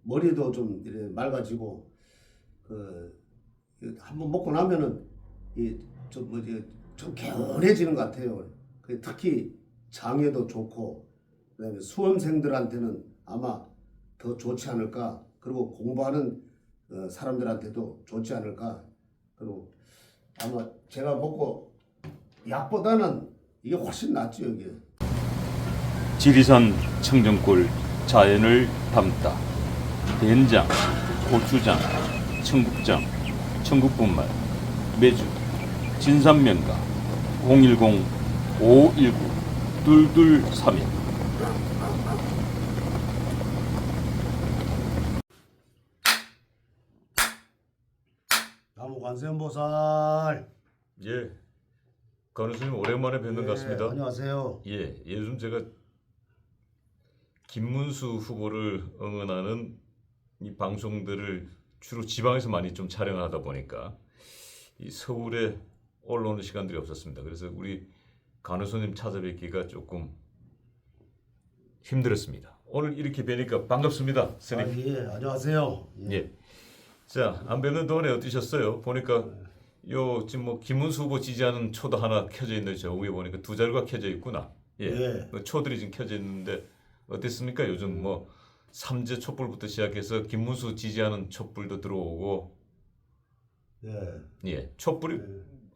머리도 좀 이렇게 맑아지고 그 한번 먹고 나면은 이좀 뭐지 좀 개운해지는 것 같아요. 특히 장에도 좋고 그다음에 수험생들한테는 아마 더 좋지 않을까. 그리고 공부하는 사람들한테도 좋지 않을까. 그리고 아마 제가 먹고 약보다는 이게 훨씬 낫죠 이게. 지리산 청정골 자연을 담다 된장, 고추장, 청국장, 청국분말, 매주, 진산면가 010-519-2231 나무 관세음보살. 예, 간호사님 오랜만에 뵙는 것 같습니다. 안녕하세요. 예, 요즘 제가 김문수 후보를 응원하는 이 방송들을 주로 지방에서 많이 좀 촬영하다 보니까 이 서울에 올라오는 시간들이 없었습니다. 그래서 우리 간호사님 찾아뵙기가 조금 힘들었습니다. 오늘 이렇게 뵈니까 반갑습니다, 스님. 예, 안녕하세요. 예. 자, 안 뵙는 동안에 어떠셨어요? 보니까 요 지금 뭐 김문수 후보 지지하는 초도 하나 켜져 있는 저 위에 보니까 두 자루가 켜져 있구나. 예. 그 초들이 지금 켜져 있는데 어땠습니까? 요즘 뭐 삼재 촛불부터 시작해서 김문수 지지하는 촛불도 들어오고. 예. 촛불이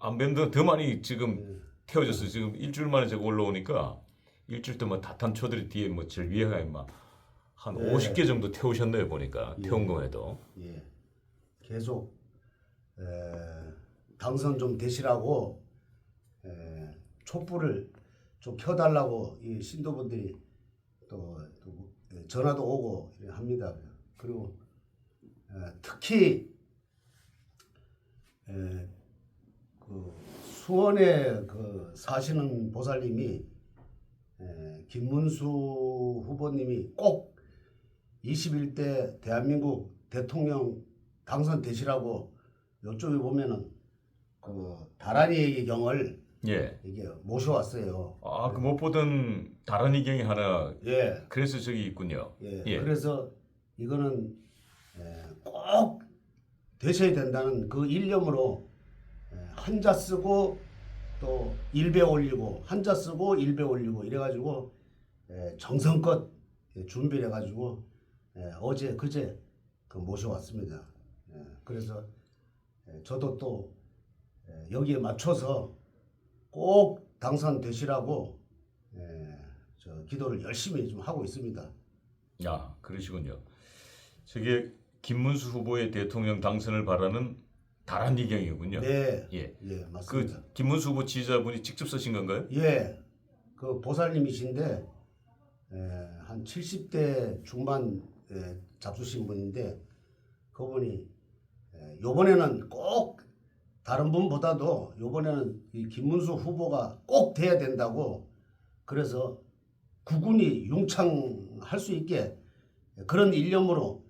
안 뵙는 동안 더 많이 지금 태워졌어요. 지금 일주일 만에 제가 올라오니까 일주일 동안 다탄 초들이 뒤에 뭐 제일 위에 한 50개 정도 태우셨네요. 보니까 태운 거에도. 예. 계속 당선 좀 되시라고 촛불을 좀 켜달라고 이 신도분들이 또 전화도 오고 합니다. 그리고 특히 그 수원에 그 사시는 보살님이 김문수 후보님이 꼭 21대 대한민국 대통령 당선되시라고 이쪽에 보면은 그 다란이의 경을 이게 모셔왔어요. 아, 그 못 보던 다른 이경이 하나. 예. 그래서 저기 있군요. 예. 그래서 이거는 꼭 되셔야 된다는 그 일념으로 한자 쓰고 또 일배 올리고 한자 쓰고 일배 올리고 이래가지고 정성껏 준비를 해가지고 어제 그제 그 모셔왔습니다. 그래서 저도 또 여기에 맞춰서 꼭 당선되시라고 저 기도를 열심히 좀 하고 있습니다. 아, 그러시군요. 저게 김문수 후보의 대통령 당선을 바라는 다란 이경이군요. 네, 예, 맞습니다. 그 김문수 후보 지지자분이 직접 쓰신 건가요? 예, 그 보살님이신데 한 70대 중반 잡수신 분인데 그분이 요번에는 꼭 다른 분보다도 요번에는 이 김문수 후보가 꼭 돼야 된다고 그래서 국군이 융창할 수 있게 그런 일념으로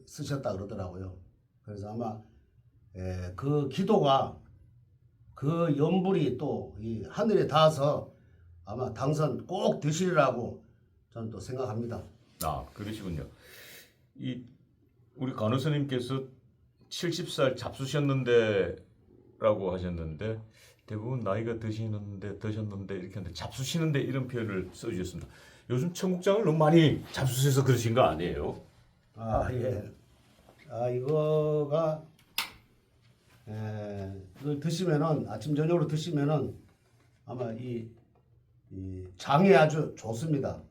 쓰셨다 그러더라고요. 그래서 아마 그 기도가 그 연불이 또 이 하늘에 닿아서 아마 당선 꼭 되시리라고 저는 또 생각합니다. 아, 그러시군요. 우리 간호사님께서 70살 잡수셨는데라고 하셨는데 대부분 나이가 드셨는데 이렇게 하는데 잡수시는데 이런 표현을 써주셨습니다. 요즘 청국장을 너무 많이 잡수셔서 그러신 거 아니에요? 아, 예. 이거가 이걸 드시면은 아침 저녁으로 드시면은 아마 이 장이 아주 좋습니다.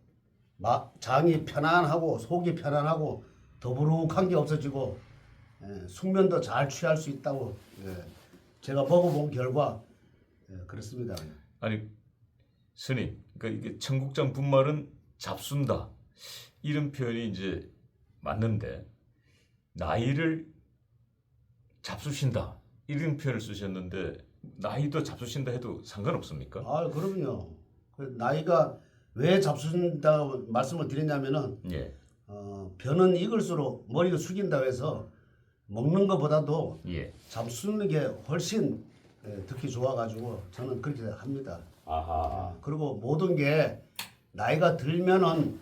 장이 편안하고 속이 편안하고 더부룩한 게 없어지고 숙면도 잘 취할 수 있다고 제가 먹어본 결과 그렇습니다. 아니, 스님, 그러니까 이게 청국장 분말은 잡순다 이런 표현이 이제 맞는데 나이를 잡수신다 이런 표현을 쓰셨는데 나이도 잡수신다 해도 상관없습니까? 아, 그럼요. 나이가 왜 잡수신다고 말씀을 드리냐면은 변은 익을수록 머리가 숙인다고 해서 먹는 것보다도 잡수는 게 훨씬 듣기 좋아가지고 저는 그렇게 합니다. 아하. 그리고 모든 게 나이가 들면은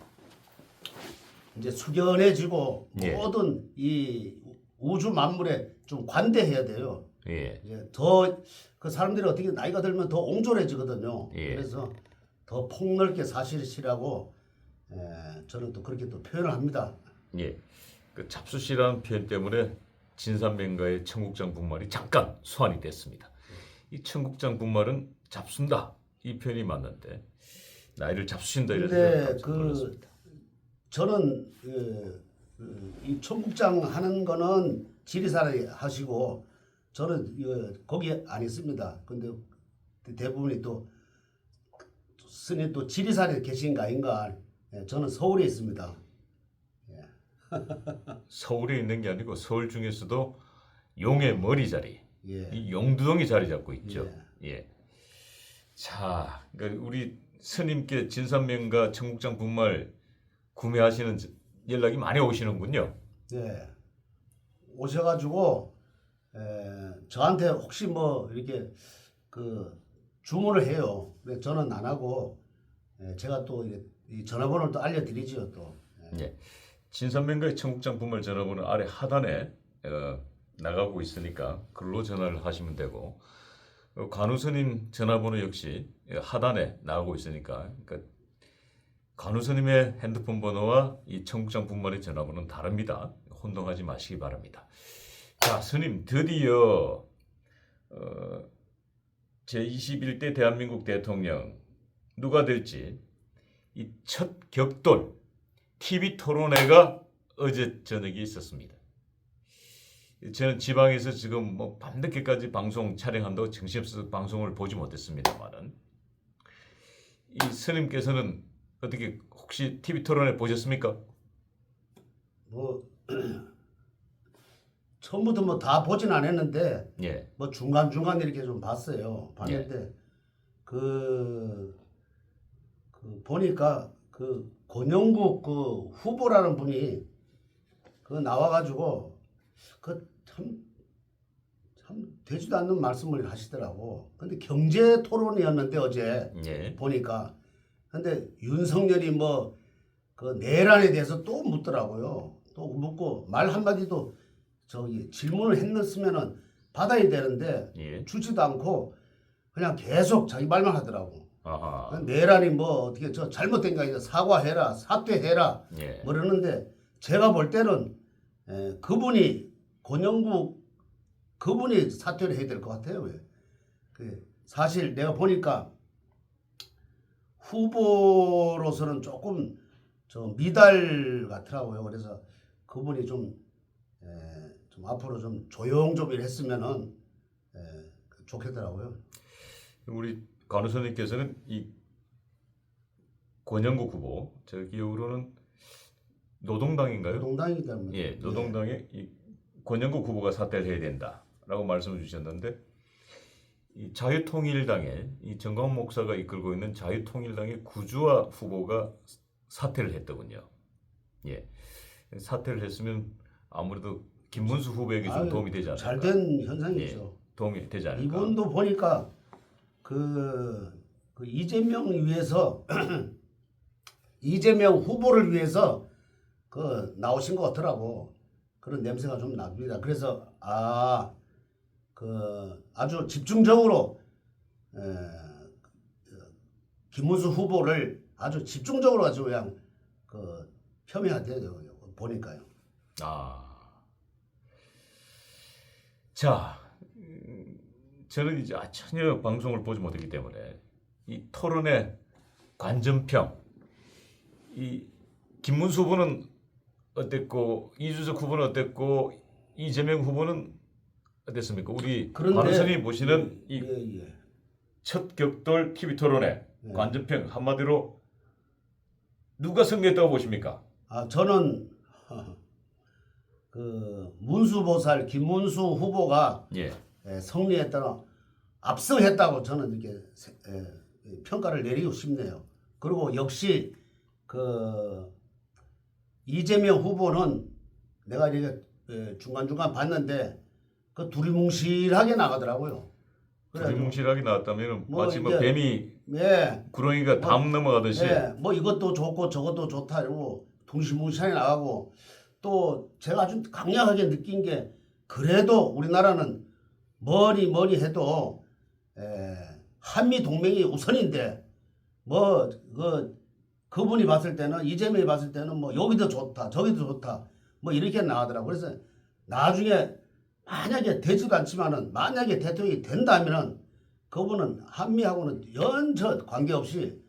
이제 숙연해지고 예. 모든 이 우주 만물에 좀 관대해야 돼요. 예. 이제 더 그 사람들이 어떻게 나이가 들면 더 옹졸해지거든요. 예. 그래서 더 폭넓게 사실이라고 저는 또 그렇게 또 표현을 합니다. 예. 그 잡수시라는 표현 때문에 진산맹가의 청국장 분말이 잠깐 소환이 됐습니다. 이 청국장 분말은 잡순다 이 표현이 맞는데 나이를 잡수신다 이런 근데 생각 그 저는 이 청국장 하는 거는 지리산에 하시고 저는 거기 안 있습니다. 근데 대부분이 또 스님 또 지리산에 계신 거 아닌가? 저는 서울에 있습니다. 서울에 있는 게 아니고 서울 중에서도 용의 머리 자리, 예. 이 용두동이 자리 잡고 있죠. 예. 자, 그러니까 우리 스님께 진산명가 청국장 분말 구매하시는 연락이 많이 오시는군요. 네. 오셔가지고 저한테 혹시 뭐 이렇게 그 주문을 해요. 근데 저는 안 하고 제가 또 이 전화번호를 또 알려드리지요 또. 예. 진산명가의 청국장 분말 전화번호 아래 하단에 나가고 있으니까 글로 전화를 하시면 되고 관우스님 전화번호 역시 하단에 나가고 있으니까 그러니까 관우스님의 핸드폰 번호와 이 청국장 분말의 전화번호는 다릅니다. 혼동하지 마시기 바랍니다. 자, 스님 드디어 제21대 대한민국 대통령 누가 될지 이 첫 격돌 TV 토론회가 어제 저녁에 있었습니다. 저는 지방에서 지금 뭐 밤늦게까지 방송 촬영한다고 정신없어서 방송을 보지 못했습니다만은 이 스님께서는 어떻게 혹시 TV 토론회 보셨습니까? 뭐 처음부터 뭐 다 보진 않았는데 예. 뭐 중간중간 이렇게 좀 봤어요. 봤는데 그 보니까 그 권영국 그 후보라는 분이 그 나와가지고 그 참 되지도 않는 말씀을 하시더라고. 근데 경제 토론이었는데 어제 예. 보니까 근데 윤석열이 뭐 그 내란에 대해서 또 묻더라고요. 또 묻고 말 한마디도 저기 질문을 했으면은 받아야 되는데 예. 주지도 않고 그냥 계속 자기 말만 하더라고. 아하. 내란이 뭐 어떻게 저 잘못된 거 아니라 사과해라, 사퇴해라 예. 뭐 그러는데 제가 볼 때는 그분이 권영국 그분이 사퇴를 해야 될 것 같아요. 왜? 사실 내가 보니까 후보로서는 조금 저 미달 같더라고요. 그래서 그분이 좀 앞으로 좀 조용 좀 했으면은 좋겠더라고요. 우리 간호사님께서는 이 권영국 후보 저 기억으로는 노동당인가요? 노동당이기 때문에. 예, 노동당의 이 권영국 후보가 사퇴를 해야 된다라고 말씀을 주셨는데 이 자유통일당의 이 정광훈 목사가 이끌고 있는 자유통일당의 구주화 후보가 사퇴를 했더군요. 예, 사퇴를 했으면 아무래도 김문수 후보에게 좀 도움이 되지 않을까? 잘된 현상이죠. 예, 도움이 되지 않을까? 이분도 보니까 그 이재명 위해서 이재명 후보를 위해서 그 나오신 것 같더라고. 그런 냄새가 좀 납니다. 그래서 아주 집중적으로 김문수 후보를 아주 집중적으로 아주 그냥 폄훼하대요. 보니까요. 자, 저는 이제 전혀 방송을 보지 못했기 때문에 이 토론의 관전평, 이 김문수 후보는 어땠고 이준석 후보는 어땠고 이재명 후보는 어땠습니까? 우리 관우선이 보시는 이 첫 격돌 TV 토론회 관전평 한마디로 누가 승리했다고 보십니까? 저는 그 문수보살 김문수 후보가 승리했다나 압승했다고 저는 이렇게 평가를 내리고 싶네요. 그리고 역시 그 이재명 후보는 내가 이렇게 중간중간 봤는데 그 두리뭉실하게 나가더라고요. 두리뭉실하게 나왔다면 마치 뭐 뱀이 구렁이가 담 넘어가듯이 뭐 이것도 좋고 저것도 좋다 이러고 둥실뭉실하게 나가고 또 제가 아주 강력하게 느낀 게 그래도 우리나라는 뭐니 해도 한미 동맹이 우선인데 그분이 봤을 때는 이재명이 봤을 때는 뭐 여기도 좋다 저기도 좋다 뭐 이렇게 나가더라고. 그래서 나중에 만약에 되지도 않지만은 만약에 대통령이 된다면은 그분은 한미하고는 연저 관계없이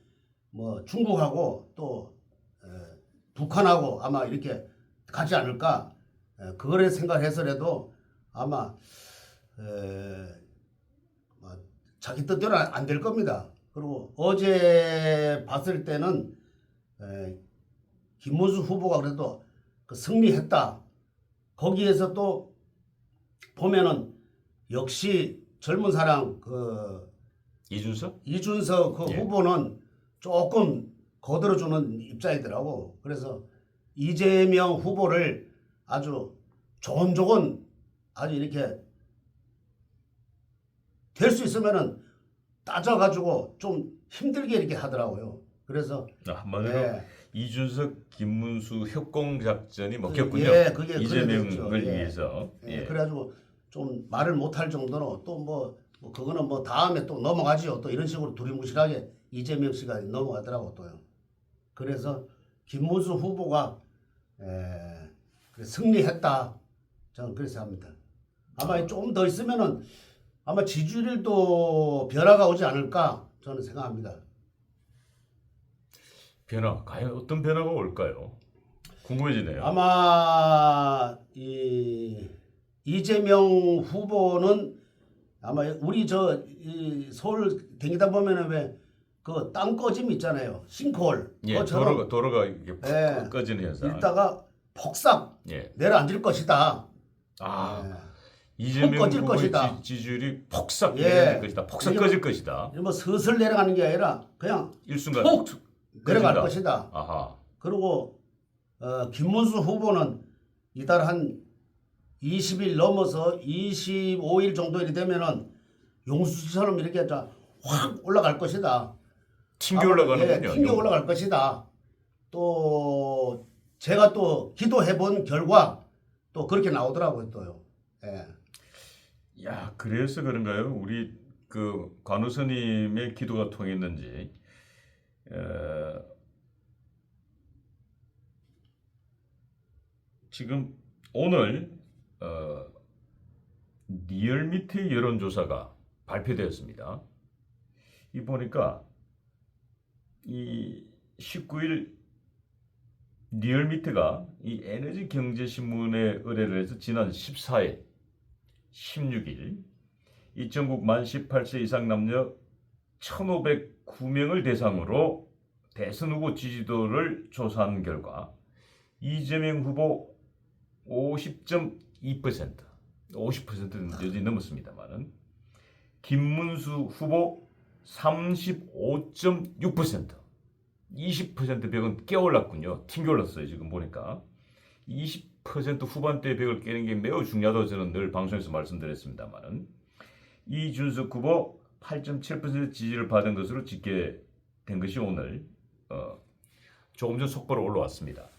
뭐 중국하고 또 북한하고 아마 이렇게 가지 않을까. 그거를 생각해서라도 아마 뭐 자기 뜻대로 안 될 겁니다. 그리고 어제 봤을 때는 김문수 후보가 그래도 그 승리했다. 거기에서 또 보면은 역시 젊은 사람 그 이준석 그 예. 후보는 조금 거들어주는 입장이더라고. 그래서 이재명 후보를 아주 조곤조곤 아주 이렇게 될 수 있으면은 따져가지고 좀 힘들게 이렇게 하더라고요. 그래서 한마디로 이준석, 김문수 협공 작전이 먹혔군요. 그게 이재명을 위해서. 그래가지고 좀 말을 못할 정도로 또 뭐 그거는 뭐 다음에 또 넘어가지요. 또 이런 식으로 두리뭉실하게 이재명 씨가 넘어가더라고 또요. 그래서 김문수 후보가 승리했다. 저는 그렇게 합니다. 아마 조금 더 있으면은 아마 지지율도 변화가 오지 않을까 저는 생각합니다. 변화, 과연 어떤 변화가 올까요? 궁금해지네요. 아마 이재명 후보는 아마 우리 서울 다니다 보면은 왜 그 땅 꺼짐 있잖아요. 싱크홀. 그것처럼 도로가 이게 푹 꺼지는 현상. 일다가 폭삭 내려앉을 것이다. 이재명 꺼질 후보의 것이다. 지지율이 폭삭 내려질 것이다. 폭삭 꺼질 것이다. 뭐 슬슬 내려가는 게 아니라 그냥 일순간 푹 내려갈 꺼진다. 것이다. 아하. 그리고 김문수 후보는 이달 한 20일 넘어서 25일 정도 이 되면은 용수처럼 이렇게 확 올라갈 것이다. 튕겨 올라가는군요. 튕겨 올라갈 것이다. 또 제가 또 기도해 본 결과 또 그렇게 나오더라고요, 또요. 야, 그래서 그런가요? 우리 그 관우스님의 기도가 통했는지 지금 오늘 리얼미터 여론조사가 발표되었습니다. 이 보니까 이 19일 리얼미터가 이 에너지경제신문에 의뢰를 해서 지난 14일, 16일 이 전국 만 18세 이상 남녀 1,509명을 대상으로 대선 후보 지지도를 조사한 결과 이재명 후보 50.2%, 50%는 여전히 넘었습니다만은 김문수 후보 35.6%, 20% 벽은 깨올랐군요. 튕겨올랐어요. 지금 보니까 20% 후반대 벽을 깨는 게 매우 중요하다고 저는 늘 방송에서 말씀드렸습니다만은 이준석 후보 8.7% 지지를 받은 것으로 집계된 것이 오늘 조금 전 속보로 올라왔습니다.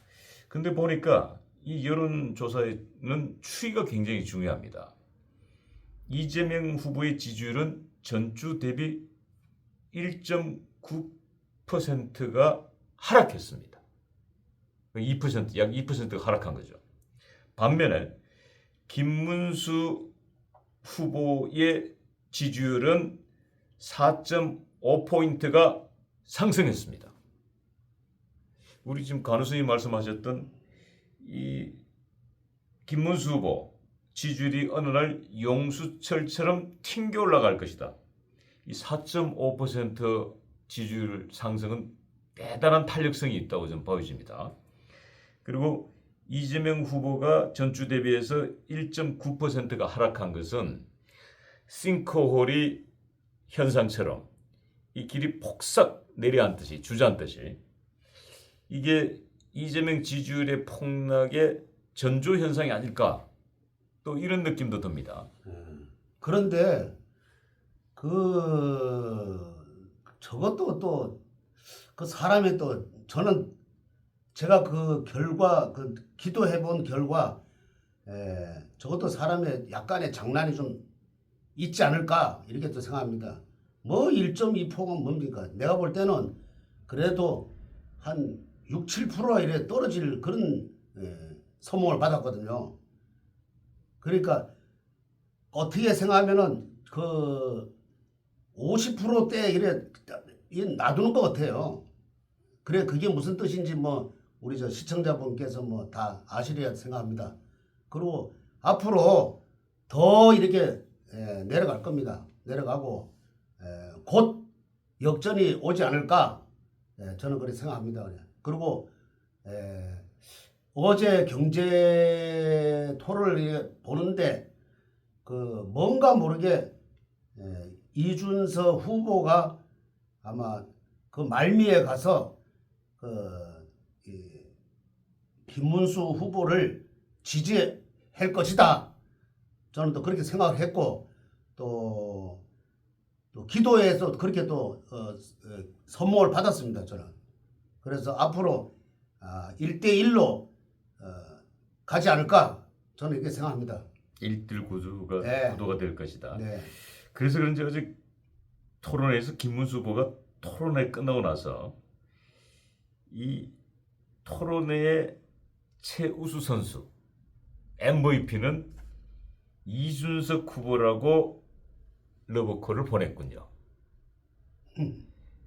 근데 보니까 이 여론조사에는 추이가 굉장히 중요합니다. 이재명 후보의 지지율은 전주 대비 1.9%가 하락했습니다. 2%, 약 2%가 하락한 거죠. 반면에 김문수 후보의 지지율은 4.5포인트가 상승했습니다. 우리 지금 간호선생님 말씀하셨던 이 김문수 후보 지지율이 어느 날 용수철처럼 튕겨 올라갈 것이다. 이 4.5% 지지율 상승은 대단한 탄력성이 있다고 저는 보여집니다. 그리고 이재명 후보가 전주 대비해서 1.9%가 하락한 것은 싱크홀이 현상처럼 이 길이 폭삭 내려앉듯이 주저앉듯이 이게 이재명 지지율의 폭락의 전조 현상이 아닐까 또 이런 느낌도 듭니다. 그런데 저것도 또 그 사람이 또 저는 제가 그 결과 그 기도해 본 결과 저것도 사람의 약간의 장난이 좀 있지 않을까 이렇게 또 생각합니다. 뭐 1.2%가 뭡니까? 내가 볼 때는 그래도 한 6, 7% 이래 떨어질 그런 서몽을 받았거든요. 그러니까 어떻게 생각하면은 그 50%대 이래 놔두는 것 같아요. 그래 그게 무슨 뜻인지 뭐 우리 저 시청자분께서 뭐 다 아시리라 생각합니다. 그리고 앞으로 더 이렇게 내려갈 겁니다. 내려가고 곧 역전이 오지 않을까 저는 그렇게 생각합니다. 그리고 어제 경제 토론을 보는데 그 뭔가 모르게 이준석 후보가 아마 그 말미에 가서 김문수 후보를 지지할 것이다. 저는 또 그렇게 생각을 했고 또 기도에서 그렇게 또 선몽을 받았습니다. 저는 그래서 앞으로 1대1로 가지 않을까 저는 이렇게 생각합니다. 1대1 구도가 네. 될 것이다. 네. 그래서 그런지 어제 토론회에서 김문수 후보가 토론회 끝나고 나서 이 토론회의 최우수 선수 MVP는 이준석 후보라고 러브콜을 보냈군요.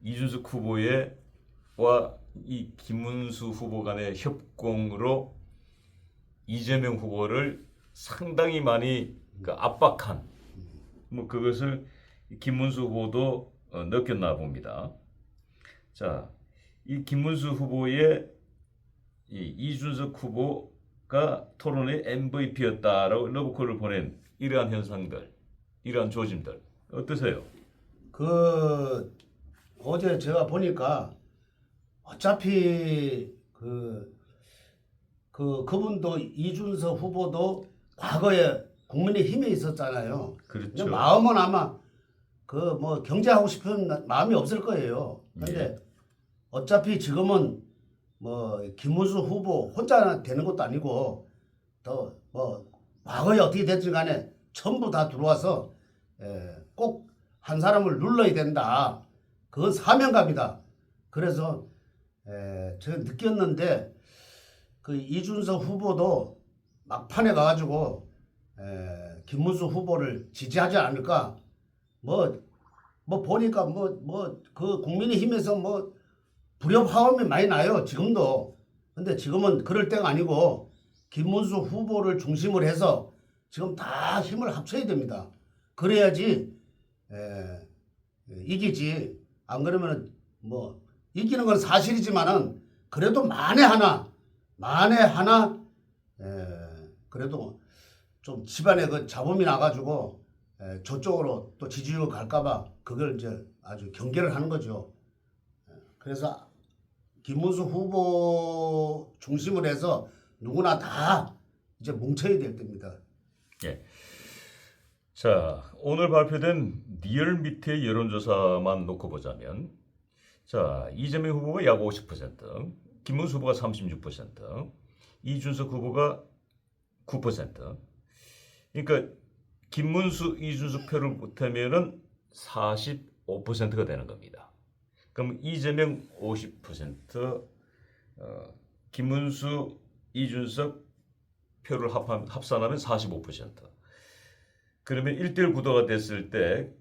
이준석 후보와 이 김문수 후보 간의 협공으로 이재명 후보를 상당히 많이 압박한 뭐 그것을 김문수 후보도 느꼈나 봅니다. 자, 이 김문수 후보의 이 이준석 후보가 토론의 MVP였다라고 러브콜을 보낸 이러한 현상들, 이러한 조짐들 어떠세요? 그 어제 제가 보니까 어차피 그분도 이준석 후보도 과거에 국민의힘에 있었잖아요. 그렇죠. 근데 마음은 아마 그 뭐 경제하고 싶은 마음이 없을 거예요. 근데 어차피 지금은 뭐 김문수 후보 혼자 되는 것도 아니고 더 뭐 과거에 어떻게 됐든 간에 전부 다 들어와서 꼭 한 사람을 눌러야 된다. 그건 사명감이다. 그래서 제가 느꼈는데 그 이준석 후보도 막판에 가가지고 김문수 후보를 지지하지 않을까. 뭐 보니까 그 국민의힘에서 뭐 불협화음이 많이 나요. 지금도. 근데 지금은 그럴 때가 아니고 김문수 후보를 중심으로 해서 지금 다 힘을 합쳐야 됩니다. 그래야지 이기지. 안 그러면 뭐 이기는 건 사실이지만은 그래도 만에 하나 그래도 좀 집안에 그 잡음이 나가지고 저쪽으로 또 지지율 갈까봐 그걸 이제 아주 경계를 하는 거죠. 그래서 김문수 후보 중심으로 해서 누구나 다 이제 뭉쳐야 될 때입니다. 예. 자, 오늘 발표된 리얼미터의 여론조사만 놓고 보자면, 자, 이재명 후보가 약 50%, 김문수 후보가 36%, 이준석 후보가 9%. 그러니까 김문수, 이준석 표를 못하면은 45%가 되는 겁니다. 그럼 이재명 50%, 김문수, 이준석 표를 합산하면 45%. 그러면 1대1 구도가 됐을 때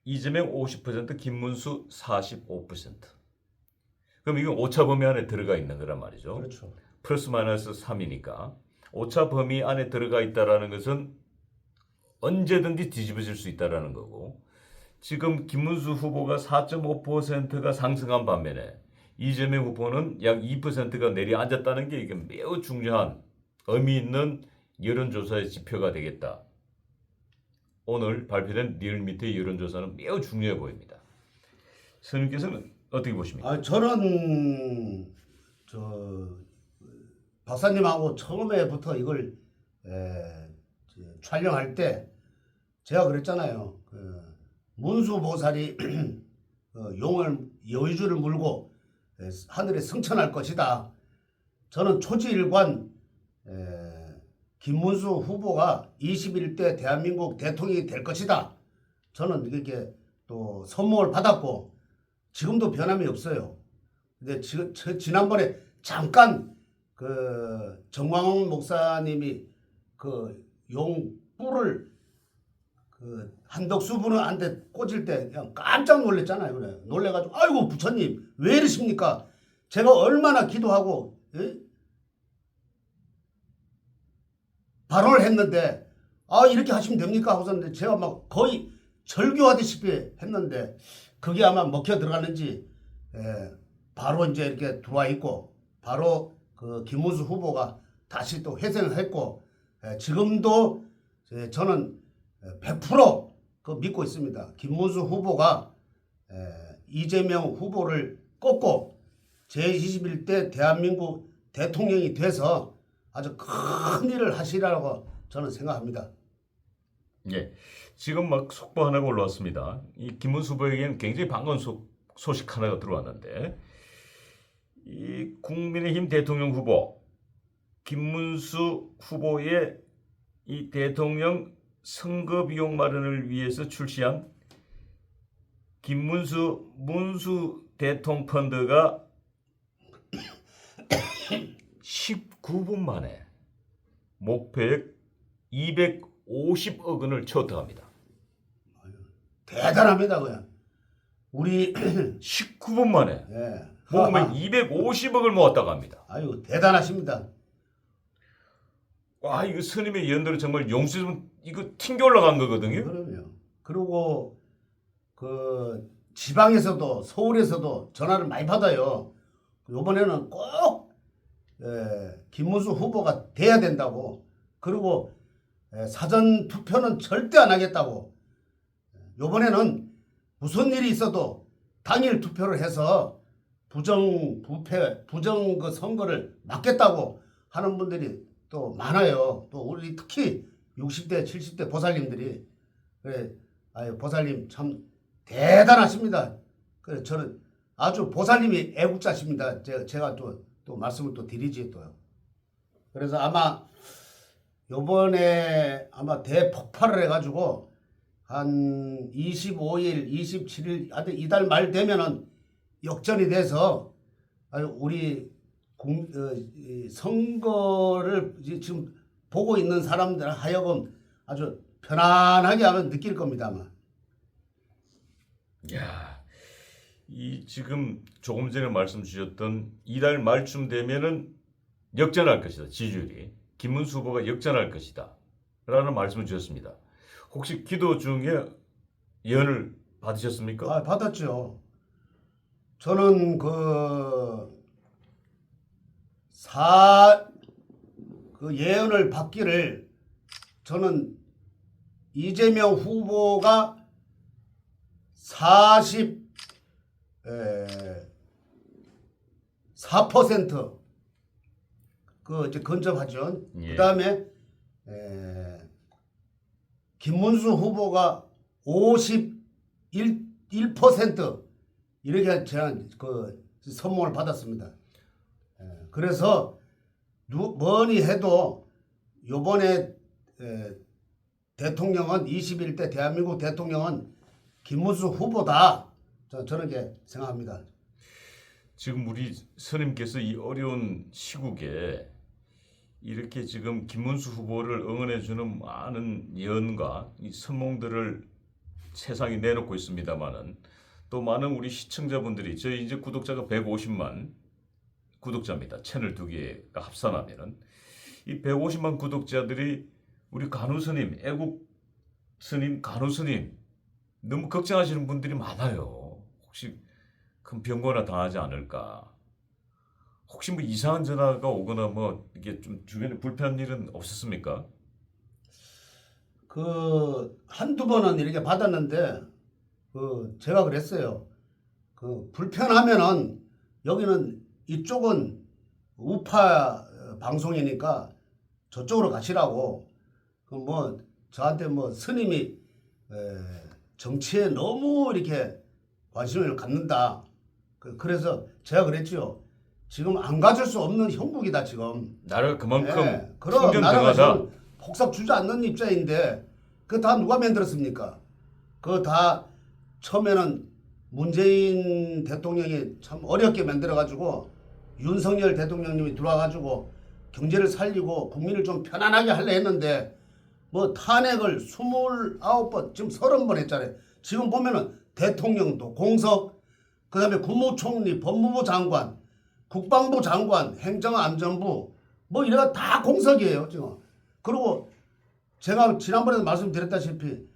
이재명 50%, 김문수 45%. 그럼 이건 오차 범위 안에 들어가 있는 거란 말이죠. 그렇죠. 플러스 마이너스 3이니까 오차 범위 안에 들어가 있다라는 것은 언제든지 뒤집어질 수 있다라는 거고, 지금 김문수 후보가 4.5%가 상승한 반면에 이재명 후보는 약 2%가 내려앉았다는 게 이게 매우 중요한 의미 있는 여론조사의 지표가 되겠다. 오늘 발표된 리얼미터의 여론조사는 매우 중요해 보입니다. 선생님께서는 어떻게 보십니까? 저는 박사님하고 처음에부터 이걸 촬영할 때 제가 그랬잖아요. 문수보살이 용을 여의주를 물고 하늘에 승천할 것이다. 저는 초지일관 김문수 후보가 21대 대한민국 대통령이 될 것이다. 저는 이렇게 또 선몽을 받았고 지금도 변함이 없어요. 근데 지난번에 잠깐 그 정광훈 목사님이 그 용불을 그 한덕수 분한테 꽂을 때 그냥 깜짝 놀랐잖아요. 그래. 놀래가지고 아이고 부처님 왜 이러십니까? 제가 얼마나 기도하고 발언을 했는데 이렇게 하시면 됩니까? 하고서 제가 막 거의 절교하듯이 했는데 그게 아마 먹혀 들어가는지 바로 이제 이렇게 들어와 있고 바로 그 김문수 후보가 다시 또 회생을 했고 지금도 저는 100% 믿고 있습니다. 김문수 후보가 이재명 후보를 꺾고 제21대 대한민국 대통령이 돼서 아주 큰 일을 하시라고 저는 생각합니다. 예, 지금 막 속보 하나가 올라왔습니다. 이 김문수 후보에게는 굉장히 반가운 소식 하나가 들어왔는데 이 국민의힘 대통령 후보 김문수 후보의 이 대통령 선거 비용 마련을 위해서 출시한 김문수 문수 대통 펀드가 19분 만에 목표액 250억 원을 초과합니다. 대단합니다, 그냥. 우리 19분 만에 예. 모금액 250억을 모았다고 합니다. 아유, 대단하십니다. 와, 이거 스님의 예언대로 정말 용수좀 이거 튕겨 올라간 거거든요. 그럼요. 그리고 그 지방에서도 서울에서도 전화를 많이 받아요. 이번에는 꼭 김문수 후보가 돼야 된다고. 그리고 사전 투표는 절대 안 하겠다고. 이번에는 무슨 일이 있어도 당일 투표를 해서 부정 그 선거를 막겠다고 하는 분들이 또 많아요. 또 우리 특히 60대, 70대 보살님들이 그래, 아유 보살님 참 대단하십니다. 그래 저는 아주 보살님이 애국자십니다. 제가 또 말씀을 또 드리지 또요. 그래서 아마 요번에 아마 대폭발을 해가지고 한 25일, 27일 이달 말 되면은 역전이 돼서 우리 선거를 지금 보고 있는 사람들 하여금 아주 편안하게 하면 느낄 겁니다 아마. 야, 이 지금 조금 전에 말씀 주셨던 이달 말쯤 되면은 역전할 것이다. 지지율이 김문수 후보가 역전할 것이다. 라는 말씀을 주셨습니다. 혹시 기도 중에 예언을 받으셨습니까? 받았죠. 저는 그 예언을 받기를 저는 이재명 후보가 44% 그 이제 근접하죠. 예. 그다음에 김문수 후보가 51% 이렇게 제가 그 선물을 받았습니다. 그래서 뭐니 해도 요번에 대통령은 21대 대한민국 대통령은 김문수 후보다. 저는 이렇게 생각합니다. 지금 우리 스님께서 이 어려운 시국에 이렇게 지금 김문수 후보를 응원해주는 많은 예언과 이 선몽들을 세상에 내놓고 있습니다만은 또 많은 우리 시청자분들이 저희 이제 구독자가 150만 구독자입니다. 채널 두 개가 합산하면은 이 150만 구독자들이 우리 간호 스님, 애국 스님, 간호 스님 너무 걱정하시는 분들이 많아요. 혹시 큰 병거나 당하지 않을까? 혹시 뭐 이상한 전화가 오거나 뭐 이게 좀 주변에 불편한 일은 없었습니까? 그 한두 번은 이렇게 받았는데 제가 그랬어요. 불편하면은 여기는 이쪽은 우파 방송이니까 저쪽으로 가시라고. 뭐 저한테 뭐 스님이 정치에 너무 이렇게 관심을 갖는다. 그래서 제가 그랬지요. 지금 안 가질 수 없는 형국이다 지금. 나라가 그만큼 그럼 나라가 풍전등하다. 지금 폭삭 주저앉는 입장인데 그 다 누가 만들었습니까? 그 다 처음에는 문재인 대통령이 참 어렵게 만들어가지고 윤석열 대통령님이 들어와가지고 경제를 살리고 국민을 좀 편안하게 하려 했는데 뭐 탄핵을 29번 지금 30번 했잖아요. 지금 보면은 대통령도 공석, 그다음에 국무총리, 법무부 장관, 국방부 장관, 행정안전부 뭐 이래가 다 공석이에요 지금. 그리고 제가 지난번에도 말씀드렸다시피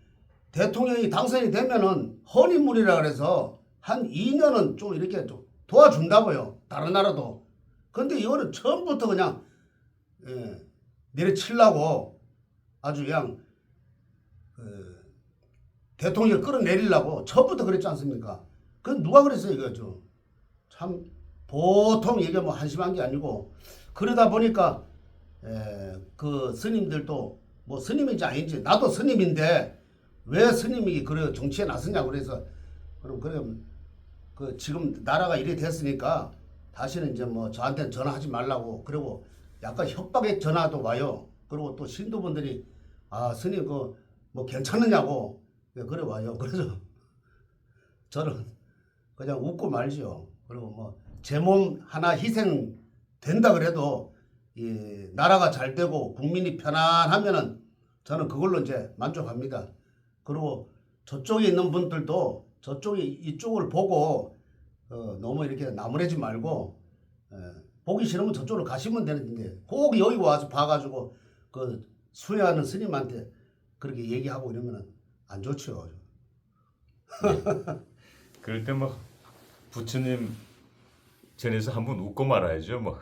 대통령이 당선이 되면은 헌인물이라 그래서 한 2년은 좀 이렇게 좀 도와준다고요. 다른 나라도. 근데 이거는 처음부터 그냥 내려치려고 아주 그냥 대통령을 끌어내리려고 처음부터 그랬지 않습니까? 그건 누가 그랬어요 이거죠. 참 보통 이게 뭐 한심한 게 아니고 그러다 보니까 그 스님들도 뭐 스님인지 아닌지 나도 스님인데 왜 스님이 그래 정치에 나서냐고 그래서 그럼 그 지금 나라가 이래 됐으니까 다시는 이제 뭐 저한테는 전화하지 말라고 그리고 약간 협박의 전화도 와요. 그리고 또 신도분들이 아 스님 그 뭐 괜찮느냐고 그래 와요. 그래서 저는 그냥 웃고 말지요. 그리고 뭐 제 몸 하나 희생 된다 그래도 이 나라가 잘 되고 국민이 편안하면은 저는 그걸로 이제 만족합니다. 그리고 저쪽에 있는 분들도 저쪽이 이쪽을 보고 너무 이렇게 나무래지 말고 보기 싫으면 저쪽으로 가시면 되는데 꼭 여기 와서 봐가지고 그 수혜하는 스님한테 그렇게 얘기하고 이러면 안 좋죠. 그럴 때 뭐 부처님 전에서 한번 웃고 말아야죠 뭐.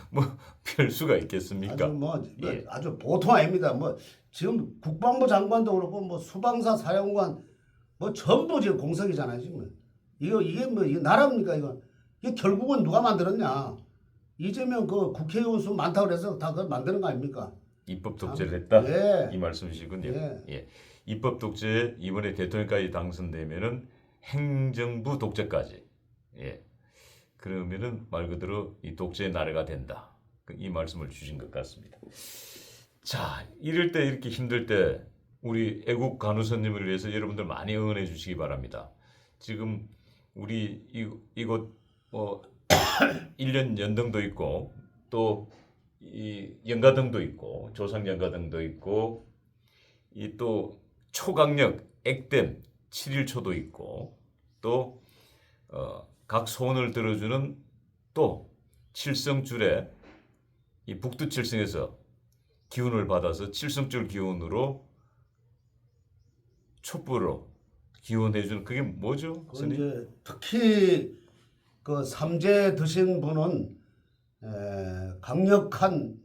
뭐 별 수가 있겠습니까? 아주 뭐 예. 아주 보통 아닙니다. 뭐 지금 국방부 장관도 그렇고 뭐 수방사 사령관 뭐 전부 지금 공석이잖아요 지금. 이게 뭐 이게 나라입니까 이거? 이게 결국은 누가 만들었냐? 이재명 그 국회의원 수 많다고 그래서 다 그걸 만드는 거 아닙니까? 입법 독재를 했다. 예. 이 말씀이시군요. 예. 예. 입법 독재 이번에 대통령까지 당선되면은 행정부 독재까지. 예. 그러면은 말 그대로 이 독재의 나라가 된다. 이 말씀을 주신 것 같습니다. 자, 이럴 때 이렇게 힘들 때 우리 애국 간호사님을 위해서 여러분들 많이 응원해 주시기 바랍니다. 지금 우리 이곳 뭐 1년 연등도 있고 또 이 연가등도 있고 조상 연가등도 있고 이 또 초강력 액땜 7.1초도 있고 또 각 소원을 들어주는 또 칠성줄에 이 북두칠성에서 기운을 받아서 칠성줄 기운으로 촛불로 기원해주는 그게 뭐죠? 그 스님? 이제 특히 그 삼재 드신 분은 강력한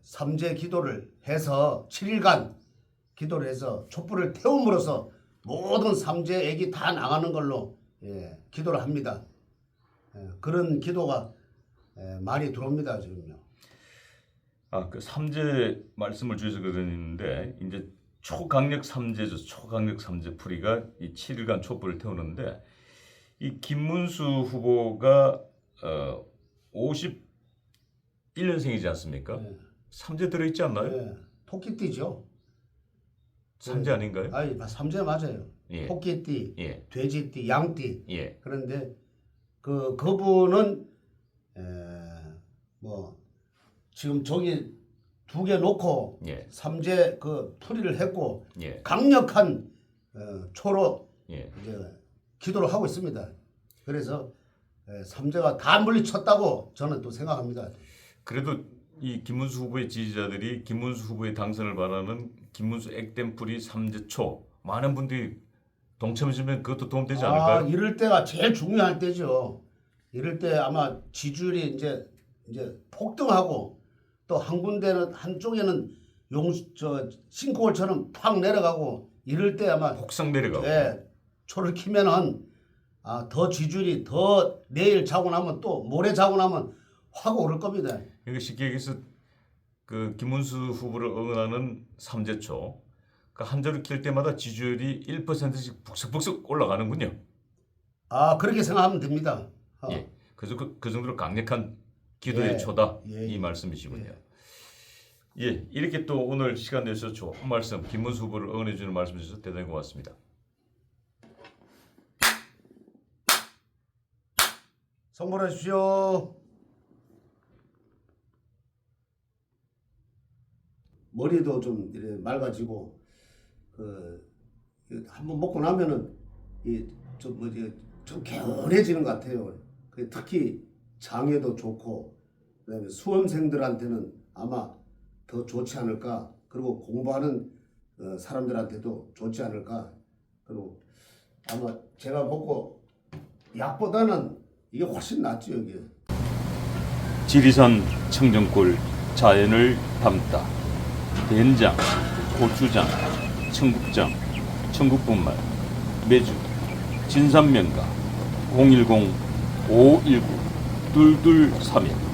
삼재 기도를 해서 7일간 기도를 해서 촛불을 태움으로써 모든 삼재 액이 다 나가는 걸로 기도를 합니다. 그런 기도가 많이 들어옵니다 지금요. 아, 그 삼재 말씀을 주셔서 그러는데 이제 초강력 삼재죠. 초강력 삼재 풀이가 이 7일간 촛불을 태우는데 이 김문수 후보가 51년생이지 않습니까? 삼재 들어있지 않나요? 토끼띠죠. 삼재 아닌가요? 아니 삼재 맞아요. 예. 토끼띠, 예. 돼지띠, 양띠. 예. 그런데 그분은 뭐 지금 저기 두 개 놓고 예. 삼재 그 풀이를 했고 예. 강력한 초로 예. 이제 기도를 하고 있습니다. 그래서 삼재가 다 물리쳤다고 저는 또 생각합니다. 그래도 이 김문수 후보의 지지자들이 김문수 후보의 당선을 바라는 김문수 액땜풀이 삼재초 많은 분들이 동참해주면 그것도 도움되지 않을까요? 이럴 때가 제일 중요할 때죠. 이럴 때 아마 지지율이 이제 폭등하고 또 한 군데는 한쪽에는 싱크홀처럼 팍 내려가고 이럴 때 아마 폭삭 내려가고. 초를 키면은 더 지지율이 더 내일 자고 나면 또 모레 자고 나면 확 오를 겁니다. 그러니까 쉽게 얘기해서 그 김문수 후보를 응원하는 삼재초 그 한 자루 킬 때마다 지지율이 1%씩 북석북석 올라가는군요. 그렇게 생각하면 됩니다. 예, 그 정도로 강력한 기도의 예, 초다 예, 이 예. 말씀이시군요. 예, 이렇게 또 오늘 시간 내셔서 좋은 말씀, 김문수 후보를 응원해 주는 말씀 주셔서 대단히 고맙습니다. 선물하십시오. 머리도 좀 이렇게 맑아지고 한번 먹고 나면은 좀 개운해지는 것 같아요. 특히 장에도 좋고 그다음에 수험생들한테는 아마 더 좋지 않을까. 그리고 공부하는 사람들한테도 좋지 않을까. 그리고 아마 제가 먹고 약보다는 이게 훨씬 낫죠 여기. 지리산 청정골 자연을 담다. 된장, 고추장, 청국장, 청국분말, 매주, 진산명가 010-519-2231